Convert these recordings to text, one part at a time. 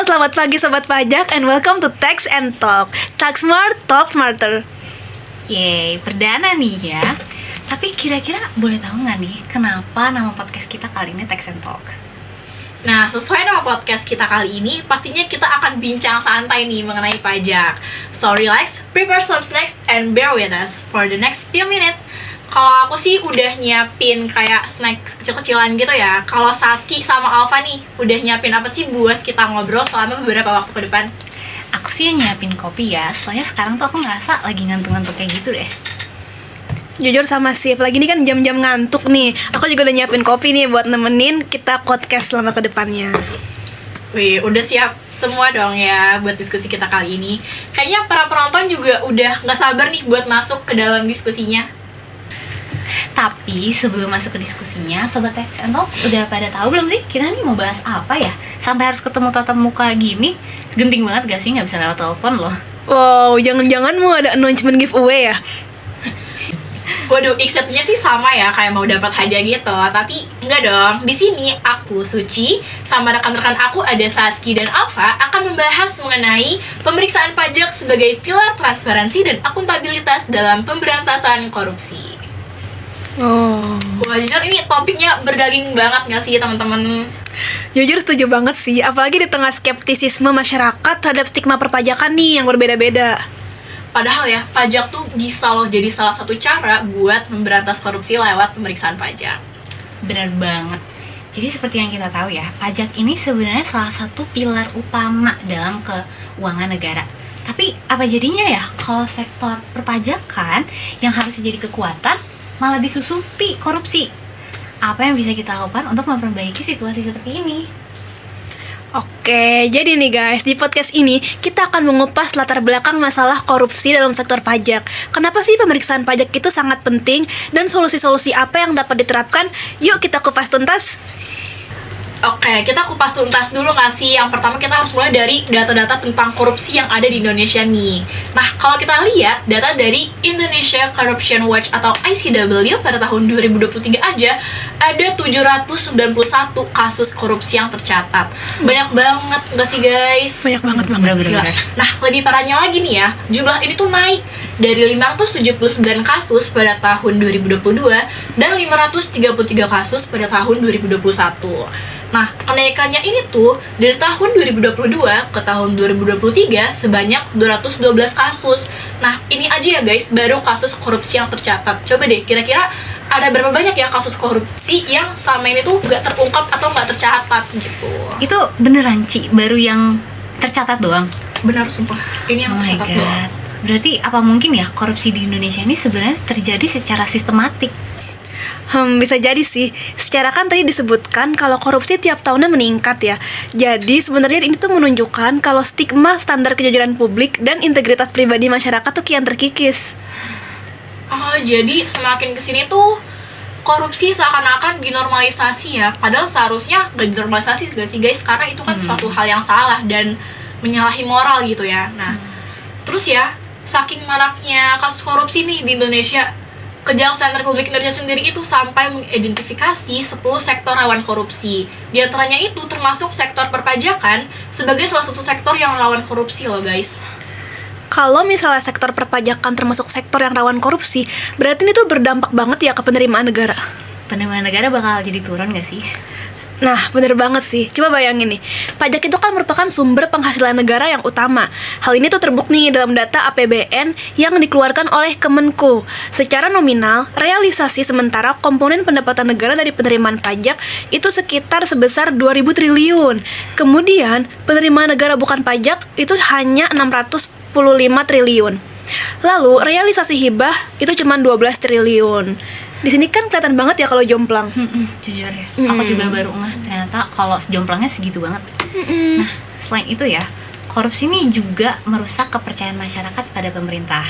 selamat pagi Sobat Pajak and welcome to Tax and Talk. Tax Smart, Talk Smarter. Yeay, perdana nih ya. Tapi kira-kira boleh tahu nggak nih kenapa nama podcast kita kali ini Tax and Talk? Nah, sesuai nama podcast kita kali ini, pastinya kita akan bincang santai nih mengenai pajak. So relax, prepare some snacks, and bear with us for the next few minutes. Kalau aku sih udah nyiapin kayak snack kecil-kecilan gitu ya. Kalau Saski sama Alfa nih, udah nyiapin apa sih buat kita ngobrol selama beberapa waktu ke depan? Aku sih nyiapin kopi ya, soalnya sekarang tuh aku ngerasa lagi ngantuk-ngantuk kayak gitu deh. Jujur sama sih, apalagi ini kan jam-jam ngantuk nih. Aku juga udah nyiapin kopi nih buat nemenin kita podcast selama ke depannya. Wih, udah siap semua dong ya buat diskusi kita kali ini. Kayaknya para penonton juga udah gak sabar nih buat masuk ke dalam diskusinya. Tapi sebelum masuk ke diskusinya, Sobat Tax and Talk udah pada tahu belum sih kita nih mau bahas apa ya? Sampai harus ketemu tatap muka gini, genting banget gak sih nggak bisa lewat telepon loh. Wow, jangan-jangan mau ada announcement giveaway ya? Waduh, excited-nya sih sama ya kayak mau dapat hadiah gitu, tapi enggak dong. Di sini aku Suci sama rekan-rekan aku ada Saski dan Alfa akan membahas mengenai pemeriksaan pajak sebagai pilar transparansi dan akuntabilitas dalam pemberantasan korupsi. Wah, jujur ini topiknya berdaging banget gak sih teman-teman? Jujur setuju banget sih, apalagi di tengah skeptisisme masyarakat terhadap stigma perpajakan nih yang berbeda-beda. Padahal ya, pajak tuh bisa loh jadi salah satu cara buat memberantas korupsi lewat pemeriksaan pajak. Bener banget. Jadi seperti yang kita tahu ya, pajak ini sebenarnya salah satu pilar utama dalam keuangan negara. Tapi apa jadinya ya kalau sektor perpajakan yang harusnya jadi kekuatan malah disusupi korupsi? Apa yang bisa kita lakukan untuk memperbaiki situasi seperti ini? Oke, jadi nih guys, di podcast ini kita akan mengupas latar belakang masalah korupsi dalam sektor pajak. Kenapa sih pemeriksaan pajak itu sangat penting dan solusi-solusi apa yang dapat diterapkan? Yuk kita kupas tuntas. Oke, kita kupas tuntas dulu nggak sih? Yang pertama kita harus mulai dari data-data tentang korupsi yang ada di Indonesia nih. Nah, kalau kita lihat data dari Indonesia Corruption Watch atau ICW pada tahun 2023 aja ada 791 kasus korupsi yang tercatat. Banyak banget nggak sih guys? Banyak banget. Bener-bener. Nah, lebih parahnya lagi nih ya, jumlah ini tuh naik dari 579 kasus pada tahun 2022 dan 533 kasus pada tahun 2021. Nah, kenaikannya ini tuh dari tahun 2022 ke tahun 2023 sebanyak 212 kasus. Nah, ini aja ya guys, baru kasus korupsi yang tercatat. Coba deh, kira-kira ada berapa banyak ya kasus korupsi yang selama ini tuh gak terungkap atau gak tercatat gitu. Itu beneran Ci, baru yang tercatat doang? Benar, sumpah. Ini yang tercatat doang. Berarti apa mungkin ya korupsi di Indonesia ini sebenarnya terjadi secara sistematik? Bisa jadi sih. Secara kan tadi disebutkan kalau korupsi tiap tahunnya meningkat ya. Jadi sebenarnya ini tuh menunjukkan kalau stigma standar kejujuran publik dan integritas pribadi masyarakat tuh kian terkikis. Oh, jadi semakin kesini tuh korupsi seakan-akan dinormalisasi ya. Padahal seharusnya gak dinormalisasi gak sih guys? Karena itu kan suatu hal yang salah dan menyalahi moral gitu ya. Nah, terus ya, saking maraknya kasus korupsi nih di Indonesia, Kejaksaan Republik Indonesia sendiri itu sampai mengidentifikasi 10 sektor rawan korupsi. Di antaranya itu termasuk sektor perpajakan sebagai salah satu sektor yang rawan korupsi loh guys. Kalau misalnya sektor perpajakan termasuk sektor yang rawan korupsi, berarti ini tuh berdampak banget ya ke penerimaan negara. Penerimaan negara bakal jadi turun gak sih? Nah, bener banget sih. Coba bayangin nih, pajak itu kan merupakan sumber penghasilan negara yang utama. Hal ini tuh terbukti nih dalam data APBN yang dikeluarkan oleh Kemenko. Secara nominal, realisasi sementara komponen pendapatan negara dari penerimaan pajak itu sekitar sebesar 2.000 triliun. Kemudian, penerimaan negara bukan pajak itu hanya 615 triliun. Lalu, realisasi hibah itu cuma 12 triliun. Di sini kan kelihatan banget ya kalau jomplang. Jujur ya, aku juga baru ngeh ternyata kalau jomplangnya segitu banget. Nah, selain itu ya, korupsi ini juga merusak kepercayaan masyarakat pada pemerintah.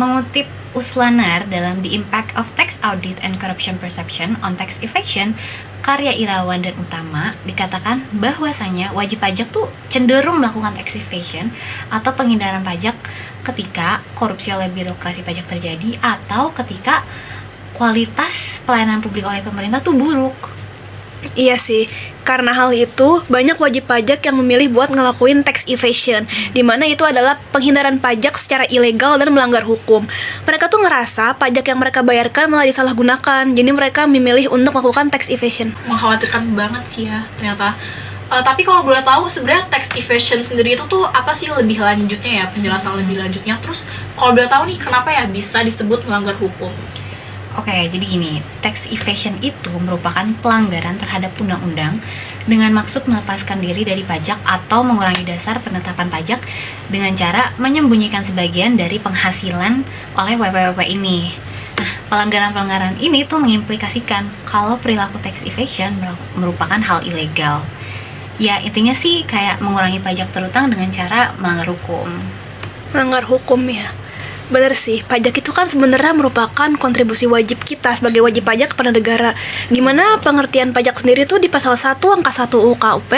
Mengutip Uslanar dalam The Impact of Tax Audit and Corruption Perception on Tax Evasion, karya Irawan dan Utama, dikatakan bahwasanya wajib pajak tuh cenderung melakukan tax evasion atau penghindaran pajak ketika korupsi oleh birokrasi pajak terjadi atau ketika kualitas pelayanan publik oleh pemerintah tuh buruk. Iya sih, karena hal itu banyak wajib pajak yang memilih buat ngelakuin tax evasion, di mana itu adalah penghindaran pajak secara ilegal dan melanggar hukum. Mereka tuh ngerasa pajak yang mereka bayarkan malah disalahgunakan, jadi mereka memilih untuk melakukan tax evasion. Mengkhawatirkan banget sih ya ternyata. Tapi kalau boleh tahu sebenarnya tax evasion sendiri itu tuh apa sih lebih lanjutnya ya, penjelasan lebih lanjutnya. Terus kalau boleh tahu nih kenapa ya bisa disebut melanggar hukum? Oke, jadi gini, tax evasion itu merupakan pelanggaran terhadap undang-undang dengan maksud melepaskan diri dari pajak atau mengurangi dasar penetapan pajak dengan cara menyembunyikan sebagian dari penghasilan oleh WPWP ini. Nah, pelanggaran-pelanggaran ini tuh mengimplikasikan kalau perilaku tax evasion merupakan hal ilegal. Ya, intinya sih kayak mengurangi pajak terutang dengan cara melanggar hukum. Melanggar hukum ya. Bener sih, pajak itu kan sebenarnya merupakan kontribusi wajib kita sebagai wajib pajak kepada negara. Gimana pengertian pajak sendiri tuh di pasal 1 angka 1 UKUP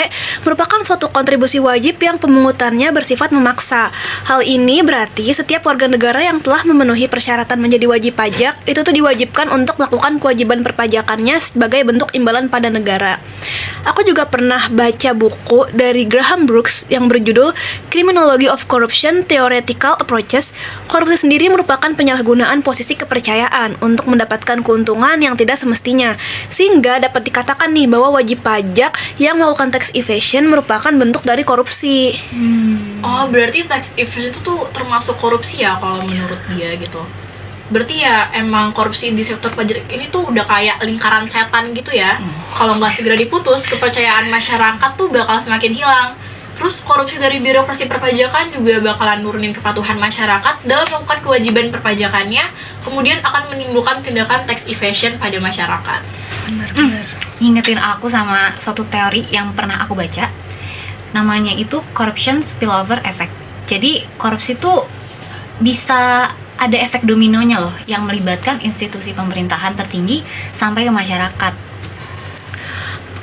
merupakan suatu kontribusi wajib yang pemungutannya bersifat memaksa. Hal ini berarti setiap warga negara yang telah memenuhi persyaratan menjadi wajib pajak itu tuh diwajibkan untuk melakukan kewajiban perpajakannya sebagai bentuk imbalan pada negara. Aku juga pernah baca buku dari Graham Brooks yang berjudul Criminology of Corruption: Theoretical Approaches. Korupsi sendiri merupakan penyalahgunaan posisi kepercayaan untuk mendapatkan keuntungan yang tidak semestinya, sehingga dapat dikatakan nih bahwa wajib pajak yang melakukan tax evasion merupakan bentuk dari korupsi. Oh, berarti tax evasion itu tuh termasuk korupsi ya kalau menurut dia gitu. Berarti ya emang korupsi di sektor pajak ini tuh udah kayak lingkaran setan gitu ya. Kalau nggak segera diputus, kepercayaan masyarakat tuh bakal semakin hilang. Terus korupsi dari birokrasi perpajakan juga bakalan nurunin kepatuhan masyarakat dalam melakukan kewajiban perpajakannya, kemudian akan menimbulkan tindakan tax evasion pada masyarakat. Benar-benar. Ngingetin aku sama suatu teori yang pernah aku baca. Namanya itu corruption spillover effect. Jadi korupsi tuh bisa ada efek dominonya loh yang melibatkan institusi pemerintahan tertinggi sampai ke masyarakat.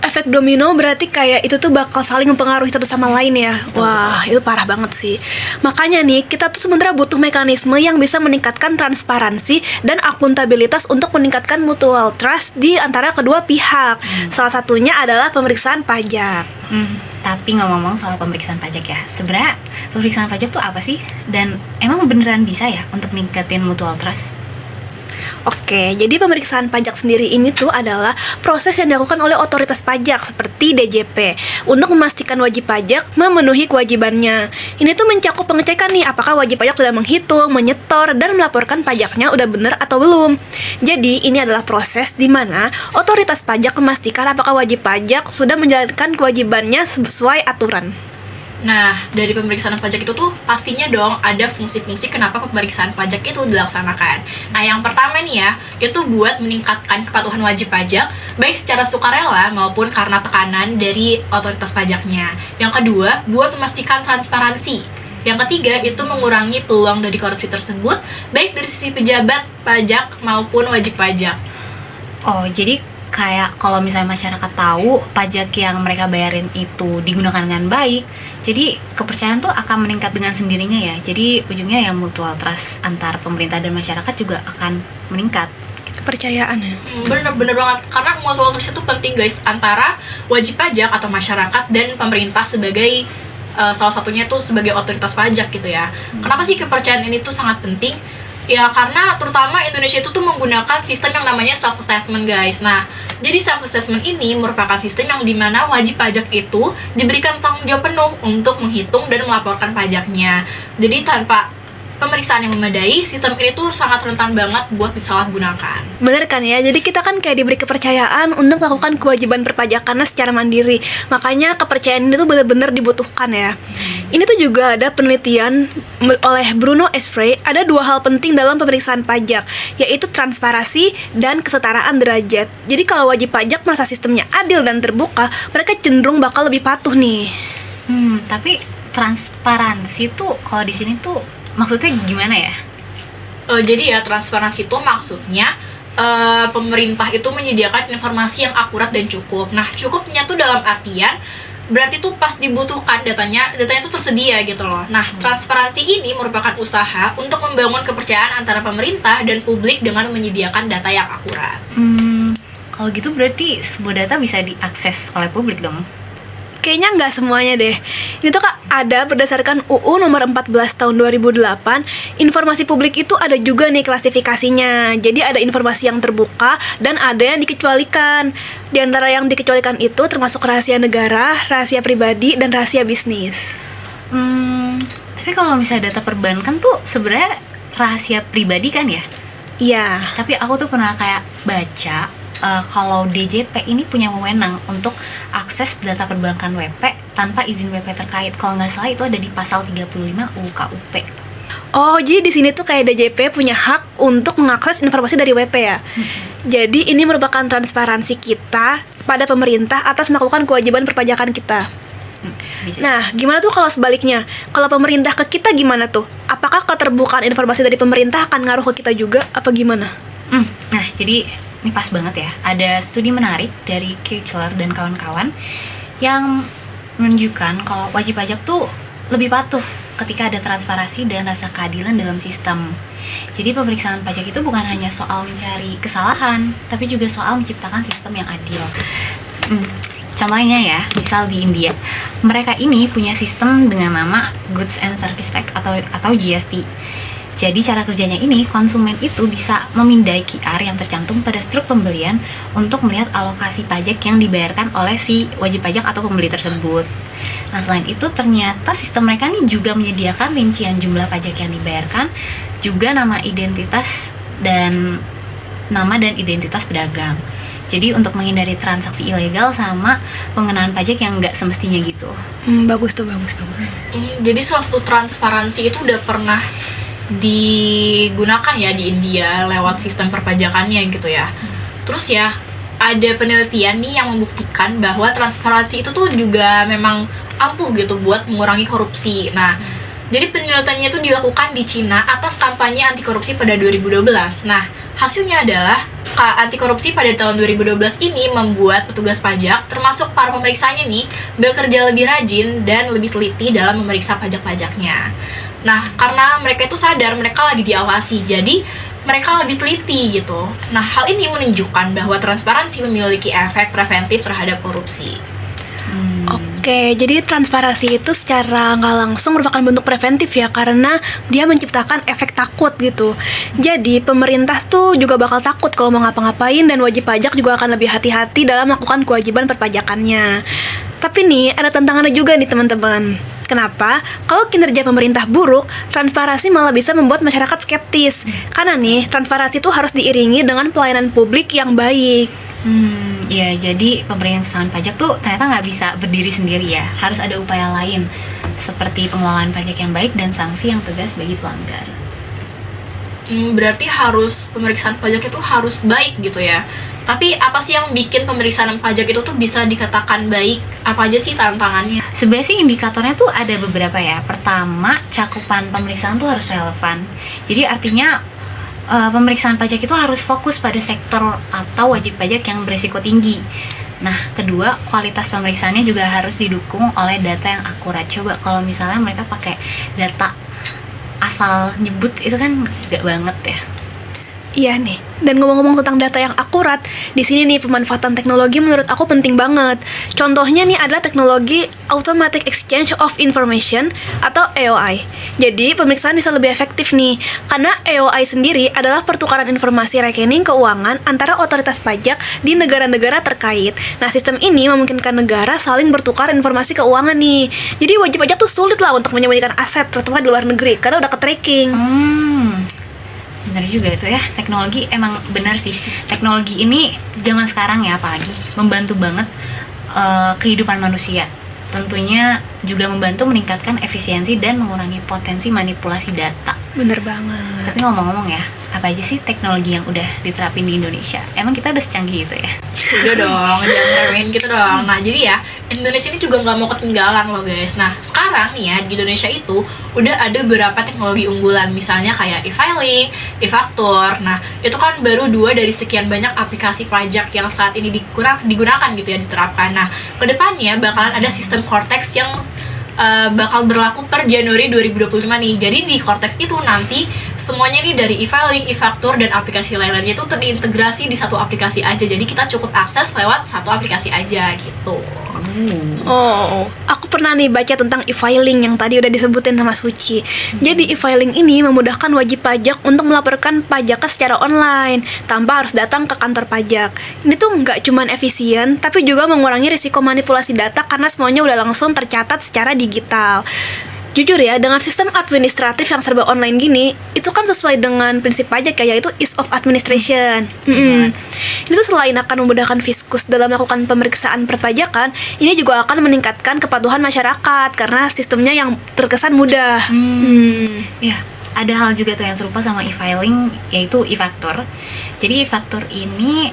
Efek domino berarti kayak itu tuh bakal saling mempengaruhi satu sama lain ya. Wah, itu parah banget sih. Makanya nih, kita tuh sebenarnya butuh mekanisme yang bisa meningkatkan transparansi dan akuntabilitas untuk meningkatkan mutual trust di antara kedua pihak. Salah satunya adalah pemeriksaan pajak. Tapi ngomong-ngomong soal pemeriksaan pajak ya, sebenarnya pemeriksaan pajak tuh apa sih? Dan emang beneran bisa ya untuk meningkatin mutual trust? Oke, jadi pemeriksaan pajak sendiri ini tuh adalah proses yang dilakukan oleh otoritas pajak seperti DJP untuk memastikan wajib pajak memenuhi kewajibannya. Ini tuh mencakup pengecekan nih apakah wajib pajak sudah menghitung, menyetor, dan melaporkan pajaknya udah bener atau belum. Jadi ini adalah proses di mana otoritas pajak memastikan apakah wajib pajak sudah menjalankan kewajibannya sesuai aturan. Nah, dari pemeriksaan pajak itu tuh pastinya dong ada fungsi-fungsi kenapa pemeriksaan pajak itu dilaksanakan. Nah, yang pertama nih ya, itu buat meningkatkan kepatuhan wajib pajak, baik secara sukarela maupun karena tekanan dari otoritas pajaknya. Yang kedua, buat memastikan transparansi. Yang ketiga, itu mengurangi peluang dari korupsi tersebut, baik dari sisi pejabat pajak maupun wajib pajak. Oh, jadi kayak kalau misalnya masyarakat tahu pajak yang mereka bayarin itu digunakan dengan baik, jadi kepercayaan tuh akan meningkat dengan sendirinya ya. Jadi ujungnya ya mutual trust antar pemerintah dan masyarakat juga akan meningkat. Kepercayaan ya. Bener banget, karena mutual trust itu penting guys, antara wajib pajak atau masyarakat dan pemerintah sebagai salah satunya tuh sebagai otoritas pajak gitu ya. Kenapa sih kepercayaan ini tuh sangat penting? Ya karena terutama Indonesia itu tuh menggunakan sistem yang namanya self-assessment guys. Nah, jadi self-assessment ini merupakan sistem yang dimana wajib pajak itu diberikan tanggung jawab penuh untuk menghitung dan melaporkan pajaknya. Jadi tanpa pemeriksaan yang memadai, sistem ini tuh sangat rentan banget buat disalahgunakan. Bener kan ya, jadi kita kan kayak diberi kepercayaan untuk melakukan kewajiban perpajakannya secara mandiri. Makanya kepercayaan ini tuh benar-benar dibutuhkan ya. Ini tuh juga ada penelitian oleh Bruno S. Frey, ada 2 hal penting dalam pemeriksaan pajak, yaitu transparansi dan kesetaraan derajat. Jadi kalau wajib pajak merasa sistemnya adil dan terbuka, mereka cenderung bakal lebih patuh nih. Tapi transparansi tuh kalau di sini tuh maksudnya gimana ya? Jadi ya transparansi itu maksudnya pemerintah itu menyediakan informasi yang akurat dan cukup. Nah, cukupnya tuh dalam artian berarti tuh pas dibutuhkan datanya tuh tersedia gitu loh. Nah, transparansi ini merupakan usaha untuk membangun kepercayaan antara pemerintah dan publik dengan menyediakan data yang akurat. Kalau gitu berarti sebuah data bisa diakses oleh publik dong. Kayaknya nggak semuanya deh. Ini tuh Kak, ada berdasarkan UU nomor 14 tahun 2008, informasi publik itu ada juga nih klasifikasinya. Jadi ada informasi yang terbuka dan ada yang dikecualikan. Di antara yang dikecualikan itu termasuk rahasia negara, rahasia pribadi, dan rahasia bisnis. Tapi kalau misalnya data perbankan tuh sebenarnya rahasia pribadi kan ya? Iya. Tapi aku tuh pernah kayak baca kalau DJP ini punya wewenang untuk akses data perbankan WP tanpa izin WP terkait. Kalau nggak salah itu ada di pasal 35 UU KUP. Oh, jadi di sini tuh kayak DJP punya hak untuk mengakses informasi dari WP ya. Jadi ini merupakan transparansi kita pada pemerintah atas melakukan kewajiban perpajakan kita. Bisa. Nah, gimana tuh kalau sebaliknya? Kalau pemerintah ke kita gimana tuh? Apakah keterbukaan informasi dari pemerintah akan ngaruh ke kita juga apa gimana? Nah, jadi ini pas banget ya. Ada studi menarik dari Kuchler dan kawan-kawan yang menunjukkan kalau wajib pajak tuh lebih patuh ketika ada transparansi dan rasa keadilan dalam sistem. Jadi pemeriksaan pajak itu bukan hanya soal mencari kesalahan, tapi juga soal menciptakan sistem yang adil. Contohnya ya, misal di India, mereka ini punya sistem dengan nama Goods and Service Tax atau GST. Jadi cara kerjanya ini, konsumen itu bisa memindai QR yang tercantum pada struk pembelian untuk melihat alokasi pajak yang dibayarkan oleh si wajib pajak atau pembeli tersebut. Nah, selain itu ternyata sistem mereka ini juga menyediakan rincian jumlah pajak yang dibayarkan, juga nama dan identitas pedagang. Jadi untuk menghindari transaksi ilegal sama pengenaan pajak yang nggak semestinya gitu. Bagus tuh, bagus. Jadi salah satu transparansi itu udah pernah digunakan ya di India lewat sistem perpajakannya gitu ya. Terus ya ada penelitian nih yang membuktikan bahwa transparansi itu tuh juga memang ampuh gitu buat mengurangi korupsi. Nah, jadi penelitiannya itu dilakukan di Cina atas kampanye anti korupsi pada 2012. Nah, hasilnya adalah anti korupsi pada tahun 2012 ini membuat petugas pajak termasuk para pemeriksanya nih bekerja lebih rajin dan lebih teliti dalam memeriksa pajak-pajaknya. Nah, karena mereka itu sadar mereka lagi diawasi, jadi mereka lebih teliti gitu. Nah, hal ini menunjukkan bahwa transparansi memiliki efek preventif terhadap korupsi. Oke, jadi transparansi itu secara nggak langsung merupakan bentuk preventif ya, karena dia menciptakan efek takut gitu. Jadi pemerintah tuh juga bakal takut kalau mau ngapa-ngapain, dan wajib pajak juga akan lebih hati-hati dalam melakukan kewajiban perpajakannya. Tapi nih, ada tantangannya juga nih teman-teman. Kenapa? Kalau kinerja pemerintah buruk, transparansi malah bisa membuat masyarakat skeptis. Karena nih, transparansi itu harus diiringi dengan pelayanan publik yang baik. Ya, jadi pemerintahan pajak tuh ternyata nggak bisa berdiri sendiri ya. Harus ada upaya lain, seperti pengelolaan pajak yang baik dan sanksi yang tegas bagi pelanggar. Berarti pemeriksaan pajak itu harus baik gitu ya. Tapi apa sih yang bikin pemeriksaan pajak itu tuh bisa dikatakan baik? Apa aja sih tantangannya? Sebenarnya sih indikatornya tuh ada beberapa ya. Pertama, cakupan pemeriksaan tuh harus relevan. Jadi artinya pemeriksaan pajak itu harus fokus pada sektor atau wajib pajak yang berisiko tinggi. Nah, kedua, kualitas pemeriksaannya juga harus didukung oleh data yang akurat. Coba kalau misalnya mereka pakai data asal nyebut, itu kan gak banget ya. Iya nih, dan ngomong-ngomong tentang data yang akurat, di sini nih pemanfaatan teknologi menurut aku penting banget. Contohnya nih adalah teknologi Automatic Exchange of Information atau AOI. Jadi pemeriksaan bisa lebih efektif nih, karena AOI sendiri adalah pertukaran informasi rekening keuangan antara otoritas pajak di negara-negara terkait. Nah, sistem ini memungkinkan negara saling bertukar informasi keuangan nih. Jadi wajib pajak tuh sulit lah untuk menyembunyikan aset, terutama di luar negeri, karena udah ke-tracking. Bener juga itu ya, teknologi emang bener sih. Teknologi ini zaman sekarang ya apalagi membantu banget kehidupan manusia. Tentunya juga membantu meningkatkan efisiensi dan mengurangi potensi manipulasi data. Bener banget. Tapi ngomong-ngomong ya, apa aja sih teknologi yang udah diterapin di Indonesia? Emang kita udah secanggih itu ya? Udah dong, jangan remehin gitu dong. Nah, jadi ya, Indonesia ini juga nggak mau ketinggalan loh guys. Nah, sekarang nih ya, di Indonesia itu udah ada beberapa teknologi unggulan. Misalnya kayak e-filing, e-faktur. Nah, itu kan baru 2 dari sekian banyak aplikasi pajak yang saat ini digunakan gitu ya, diterapkan. Nah, kedepannya bakalan ada sistem Cortex yang bakal berlaku per Januari 2025 nih. Jadi di Cortex itu nanti semuanya nih dari e-filing, e-faktur, dan aplikasi lain-lainnya itu terintegrasi di satu aplikasi aja. Jadi kita cukup akses lewat satu aplikasi aja gitu. Oh, aku pernah nih baca tentang e-filing yang tadi udah disebutin sama Suci. Jadi e-filing ini memudahkan wajib pajak untuk melaporkan pajaknya secara online tanpa harus datang ke kantor pajak. Ini tuh nggak cuman efisien, tapi juga mengurangi risiko manipulasi data karena semuanya udah langsung tercatat secara digital. Jujur ya, dengan sistem administratif yang serba online gini, itu kan sesuai dengan prinsip pajak ya, yaitu ease of administration. Ini tuh selain akan memudahkan Fiskus dalam melakukan pemeriksaan perpajakan, ini juga akan meningkatkan kepatuhan masyarakat karena sistemnya yang terkesan mudah. Ya, ada hal juga tuh yang serupa sama e-filing, yaitu e-faktur. Jadi e-faktur ini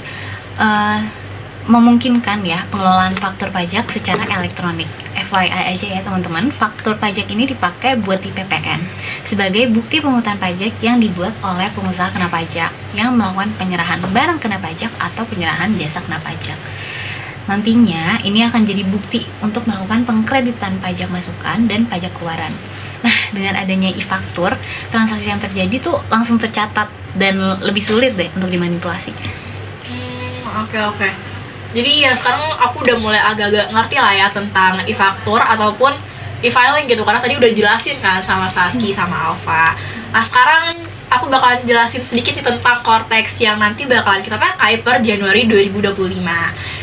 memungkinkan ya pengelolaan faktur pajak secara elektronik. FYI aja ya teman-teman, faktur pajak ini dipakai buat di PPN sebagai bukti pungutan pajak yang dibuat oleh pengusaha kena pajak yang melakukan penyerahan barang kena pajak atau penyerahan jasa kena pajak. Nantinya ini akan jadi bukti untuk melakukan pengkreditan pajak masukan dan pajak keluaran. Nah, dengan adanya e-faktur, transaksi yang terjadi tuh langsung tercatat dan lebih sulit deh untuk dimanipulasi. Oke. Jadi ya sekarang aku udah mulai agak-agak ngerti lah ya tentang e-faktur ataupun e-filing gitu, karena tadi udah jelasin kan sama Saski sama Alfa. Nah sekarang aku bakalan jelasin sedikit nih tentang Cortex yang nanti bakalan kita pakai per Januari 2025.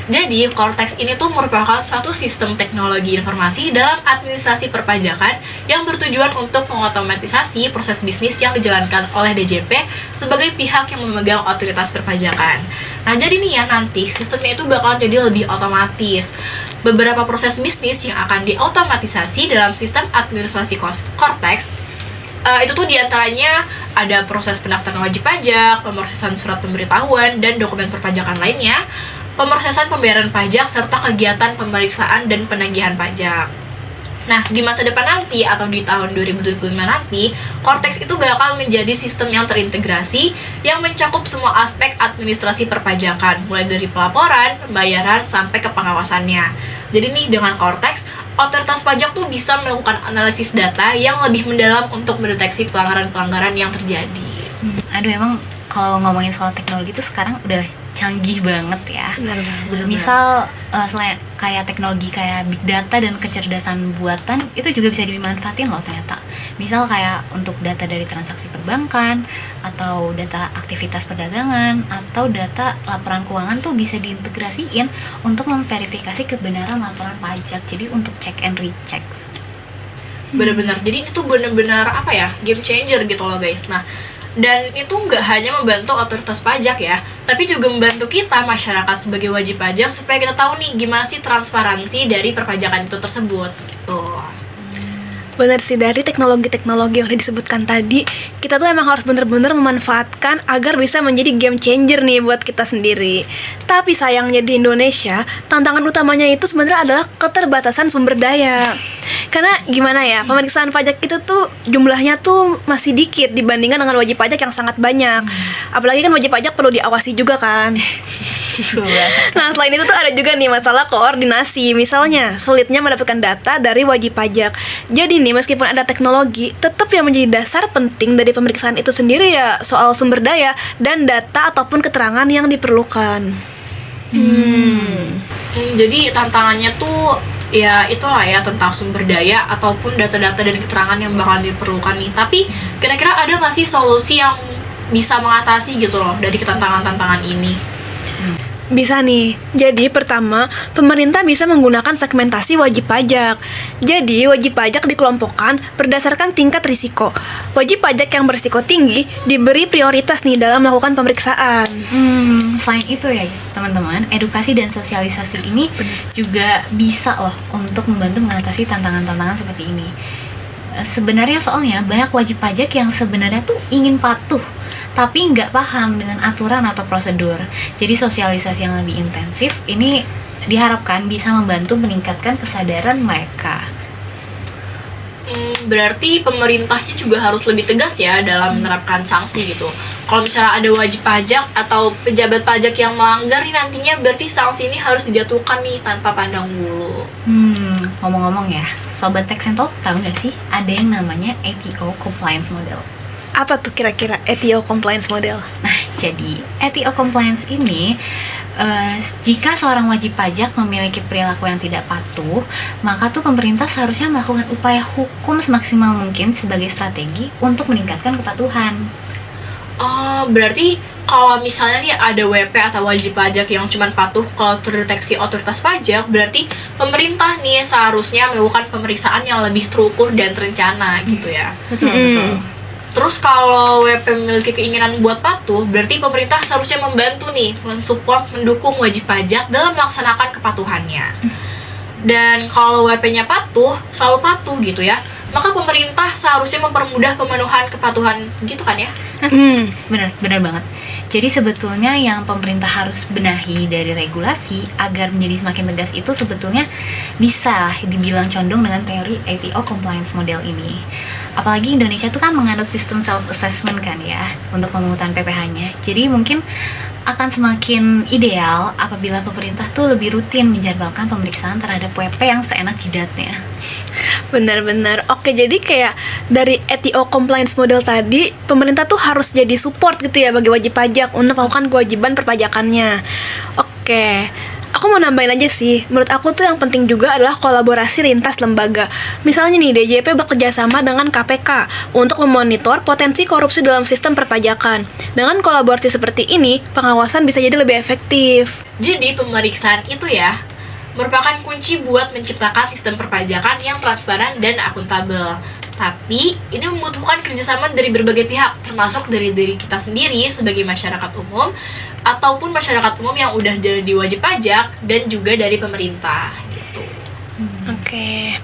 Jadi Cortex ini tuh merupakan suatu sistem teknologi informasi dalam administrasi perpajakan yang bertujuan untuk mengotomatisasi proses bisnis yang dijalankan oleh DJP sebagai pihak yang memegang otoritas perpajakan. Nah jadi nih ya, nanti sistemnya itu bakalan jadi lebih otomatis. Beberapa proses bisnis yang akan diotomatisasi dalam sistem administrasi Cortex itu tuh diantaranya ada proses pendaftaran wajib pajak, pemrosesan surat pemberitahuan dan dokumen perpajakan lainnya, pemrosesan pembayaran pajak, serta kegiatan pemeriksaan dan penagihan pajak. Nah, di masa depan nanti atau di tahun 2025 nanti, Cortex itu bakal menjadi sistem yang terintegrasi yang mencakup semua aspek administrasi perpajakan, mulai dari pelaporan, pembayaran, sampai ke pengawasannya. Jadi nih, dengan Cortex, otoritas pajak tuh bisa melakukan analisis data yang lebih mendalam untuk mendeteksi pelanggaran-pelanggaran yang terjadi. Aduh, emang kalau ngomongin soal teknologi itu sekarang udah canggih banget ya. Benar. Misal selain kayak teknologi kayak big data dan kecerdasan buatan itu juga bisa dimanfaatin loh ternyata. Misal kayak untuk data dari transaksi perbankan atau data aktivitas perdagangan atau data laporan keuangan tuh bisa diintegrasiin untuk memverifikasi kebenaran laporan pajak. Jadi untuk check and recheck. Benar-benar. Jadi itu benar-benar apa ya? Game changer gitu loh guys. Nah, dan itu nggak hanya membantu otoritas pajak ya, tapi juga membantu kita masyarakat sebagai wajib pajak supaya kita tahu nih gimana sih transparansi dari perpajakan itu tersebut gitu. Bener sih, dari teknologi-teknologi yang udah disebutkan tadi, kita tuh emang harus bener-bener memanfaatkan agar bisa menjadi game changer nih buat kita sendiri. Tapi sayangnya di Indonesia, tantangan utamanya itu sebenarnya adalah keterbatasan sumber daya. Karena gimana ya, pemeriksaan pajak itu tuh jumlahnya tuh masih dikit dibandingkan dengan wajib pajak yang sangat banyak. Apalagi kan wajib pajak perlu diawasi juga kan. Nah, selain itu tuh ada juga nih masalah koordinasi. Misalnya, sulitnya mendapatkan data dari wajib pajak. Jadi nih, meskipun ada teknologi, tetap yang menjadi dasar penting dari pemeriksaan itu sendiri ya soal sumber daya dan data ataupun keterangan yang diperlukan. Jadi tantangannya tuh ya itulah ya, tentang sumber daya ataupun data-data dan keterangan yang bakal diperlukan nih. Tapi kira-kira ada nggak sih solusi yang bisa mengatasi gitu loh dari tantangan-tantangan ini? Bisa nih. Jadi pertama, pemerintah bisa menggunakan segmentasi wajib pajak. Jadi wajib pajak dikelompokkan berdasarkan tingkat risiko. Wajib pajak yang berisiko tinggi diberi prioritas nih dalam melakukan pemeriksaan. Selain itu ya teman-teman, edukasi dan sosialisasi ini juga bisa loh untuk membantu mengatasi tantangan-tantangan seperti ini. Sebenarnya soalnya banyak wajib pajak yang sebenarnya tuh ingin patuh tapi nggak paham dengan aturan atau prosedur. Jadi sosialisasi yang lebih intensif ini diharapkan bisa membantu meningkatkan kesadaran mereka. Berarti pemerintahnya juga harus lebih tegas ya dalam menerapkan sanksi gitu. Kalau misalnya ada wajib pajak atau pejabat pajak yang melanggar nih, nantinya berarti sanksi ini harus dijatuhkan nih tanpa pandang bulu. Ngomong-ngomong ya, Sobat Tech Sental tahu nggak sih ada yang namanya ATO Compliance Model? Apa tuh kira-kira ETO compliance model? Nah, jadi ETO compliance ini jika seorang wajib pajak memiliki perilaku yang tidak patuh, maka tuh pemerintah seharusnya melakukan upaya hukum semaksimal mungkin sebagai strategi untuk meningkatkan kepatuhan. Oh, berarti kalau misalnya nih ada WP atau wajib pajak yang cuma patuh kalau terdeteksi otoritas pajak, berarti pemerintah nih seharusnya melakukan pemeriksaan yang lebih terukur dan terencana gitu ya. Betul. Terus kalau WP memiliki keinginan buat patuh, berarti pemerintah seharusnya membantu nih, mensupport, mendukung wajib pajak dalam melaksanakan kepatuhannya. Dan kalau WP-nya patuh, selalu patuh gitu ya, maka pemerintah seharusnya mempermudah pemenuhan kepatuhan gitu kan ya? Benar banget. Jadi sebetulnya yang pemerintah harus benahi dari regulasi agar menjadi semakin tegas itu sebetulnya bisa dibilang condong dengan teori ATO compliance model ini. Apalagi Indonesia tuh kan menganut sistem self-assessment kan ya untuk pemungutan PPh-nya. Jadi mungkin akan semakin ideal apabila pemerintah tuh lebih rutin menjadwalkan pemeriksaan terhadap WP yang seenak jidatnya. Benar-benar. Oke, jadi kayak dari ETO compliance model tadi, pemerintah tuh harus jadi support gitu ya bagi wajib pajak untuk melakukan kewajiban perpajakannya. Oke, aku mau nambahin aja sih. Menurut aku tuh yang penting juga adalah kolaborasi lintas lembaga. Misalnya nih, DJP bekerja sama dengan KPK untuk memonitor potensi korupsi dalam sistem perpajakan. Dengan kolaborasi seperti ini, pengawasan bisa jadi lebih efektif. Jadi pemeriksaan itu ya merupakan kunci buat menciptakan sistem perpajakan yang transparan dan akuntabel. Tapi ini membutuhkan kerjasama dari berbagai pihak, termasuk dari diri kita sendiri sebagai masyarakat umum, ataupun masyarakat umum yang udah jadi wajib pajak, dan juga dari pemerintah gitu. Oke.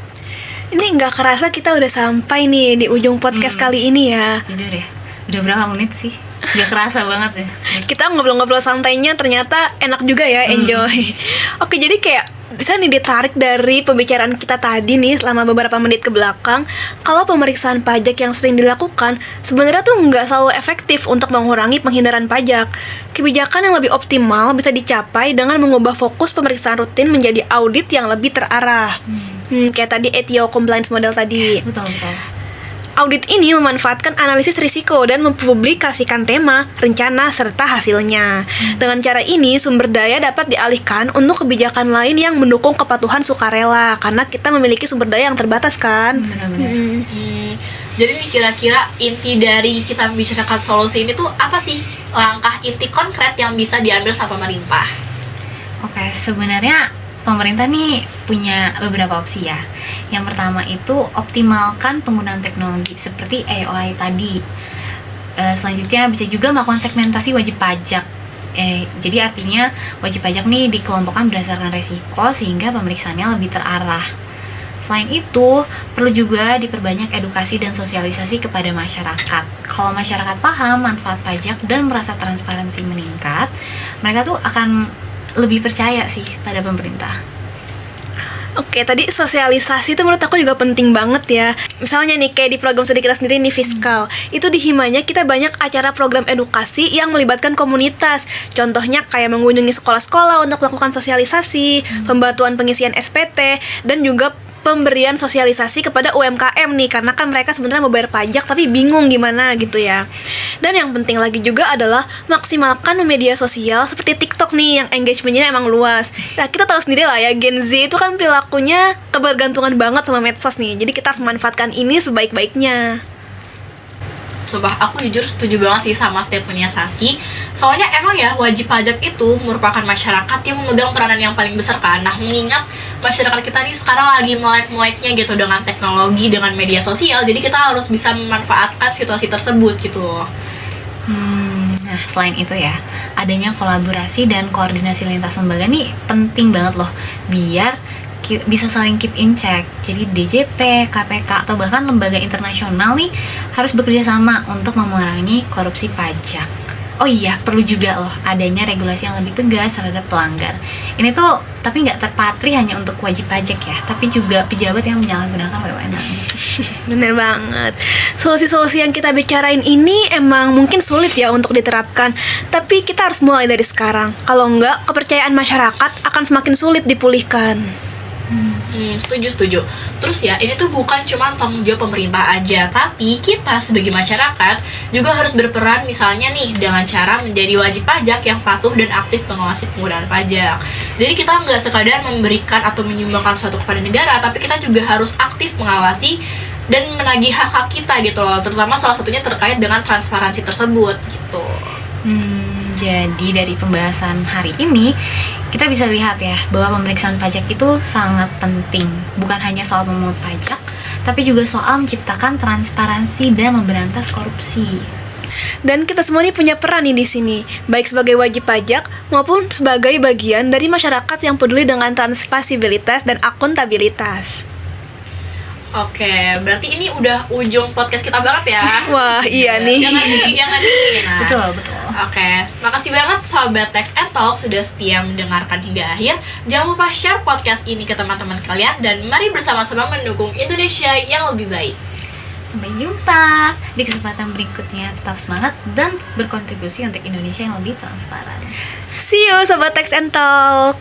Ini nggak kerasa kita udah sampai nih di ujung podcast kali ini ya. Jujur ya, udah berapa menit sih? Gak kerasa banget ya. Kita ngobrol-ngobrol santainya ternyata enak juga ya, enjoy. Oke, jadi kayak bisa nih ditarik dari pembicaraan kita tadi nih selama beberapa menit ke belakang, kalau pemeriksaan pajak yang sering dilakukan sebenarnya tuh nggak selalu efektif untuk mengurangi penghindaran pajak. Kebijakan yang lebih optimal bisa dicapai dengan mengubah fokus pemeriksaan rutin menjadi audit yang lebih terarah. Kayak tadi ETO compliance model tadi. Betul. Audit ini memanfaatkan analisis risiko dan mempublikasikan tema, rencana, serta hasilnya. Dengan cara ini, sumber daya dapat dialihkan untuk kebijakan lain yang mendukung kepatuhan sukarela, karena kita memiliki sumber daya yang terbatas kan. Benar-benar. Jadi nih kira-kira inti dari kita membicarakan solusi ini tuh apa sih langkah inti konkret yang bisa diambil sama pemerintah? Oke, sebenarnya pemerintah nih punya beberapa opsi ya. Yang pertama itu optimalkan penggunaan teknologi seperti AI tadi. Selanjutnya bisa juga melakukan segmentasi wajib pajak. Jadi artinya wajib pajak nih dikelompokkan berdasarkan resiko sehingga pemeriksaannya lebih terarah. Selain itu, perlu juga diperbanyak edukasi dan sosialisasi kepada masyarakat. Kalau masyarakat paham manfaat pajak dan merasa transparansi meningkat, mereka tuh akan lebih percaya sih pada pemerintah. Oke, tadi sosialisasi itu menurut aku juga penting banget ya. Misalnya nih, kayak di program studi kita sendiri nih, Fiskal. Itu di Himanya kita banyak acara program edukasi yang melibatkan komunitas. Contohnya kayak mengunjungi sekolah-sekolah untuk melakukan sosialisasi, pembantuan pengisian SPT, dan juga pemberian sosialisasi kepada UMKM nih, karena kan mereka sebenarnya mau bayar pajak tapi bingung gimana gitu ya. Dan yang penting lagi juga adalah maksimalkan media sosial seperti TikTok nih yang engagementnya emang luas. Nah, kita tahu sendiri lah ya, Gen Z itu kan perilakunya kebergantungan banget sama medsos nih. Jadi kita harus memanfaatkan ini sebaik-baiknya. Sumpah, aku jujur setuju banget sih sama statementnya Saski. Soalnya emang ya, wajib pajak itu merupakan masyarakat yang memegang peranan yang paling besar kan. Nah, mengingat masyarakat kita nih sekarang lagi melek-meleknya gitu dengan teknologi, dengan media sosial, jadi kita harus bisa memanfaatkan situasi tersebut gitu. Nah, selain itu ya, adanya kolaborasi dan koordinasi lintas lembaga nih penting banget loh, biar bisa saling keep in check. Jadi DJP, KPK, atau bahkan lembaga internasional nih harus bekerja sama untuk memerangi korupsi pajak. Oh iya, perlu juga loh adanya regulasi yang lebih tegas terhadap pelanggar. Ini tuh tapi nggak terpatri hanya untuk wajib pajak ya, tapi juga pejabat yang menyalahgunakan wewenang. Bener banget. Solusi-solusi yang kita bicarain ini emang mungkin sulit ya untuk diterapkan, tapi kita harus mulai dari sekarang. Kalau enggak, kepercayaan masyarakat akan semakin sulit dipulihkan. Setuju. Terus ya, ini tuh bukan cuma tanggung jawab pemerintah aja, tapi kita sebagai masyarakat juga harus berperan, misalnya nih dengan cara menjadi wajib pajak yang patuh dan aktif mengawasi penggunaan pajak. Jadi kita nggak sekadar memberikan atau menyumbangkan sesuatu kepada negara, tapi kita juga harus aktif mengawasi dan menagih hak-hak kita gitu loh, terutama salah satunya terkait dengan transparansi tersebut gitu. Jadi dari pembahasan hari ini kita bisa lihat ya bahwa pemeriksaan pajak itu sangat penting. Bukan hanya soal memungut pajak, tapi juga soal menciptakan transparansi dan memberantas korupsi. Dan kita semua nih punya peran nih di sini, baik sebagai wajib pajak maupun sebagai bagian dari masyarakat yang peduli dengan transparansibilitas dan akuntabilitas. Oke, berarti ini udah ujung podcast kita banget ya. Wah, iya nih. Jangan nih. Nah, Betul. Oke, makasih banget Sobat Text and Talk sudah setia mendengarkan hingga akhir. Jangan lupa share podcast ini ke teman-teman kalian dan mari bersama-sama mendukung Indonesia yang lebih baik. Sampai jumpa di kesempatan berikutnya. Tetap semangat dan berkontribusi untuk Indonesia yang lebih transparan. See you Sobat Text and Talk.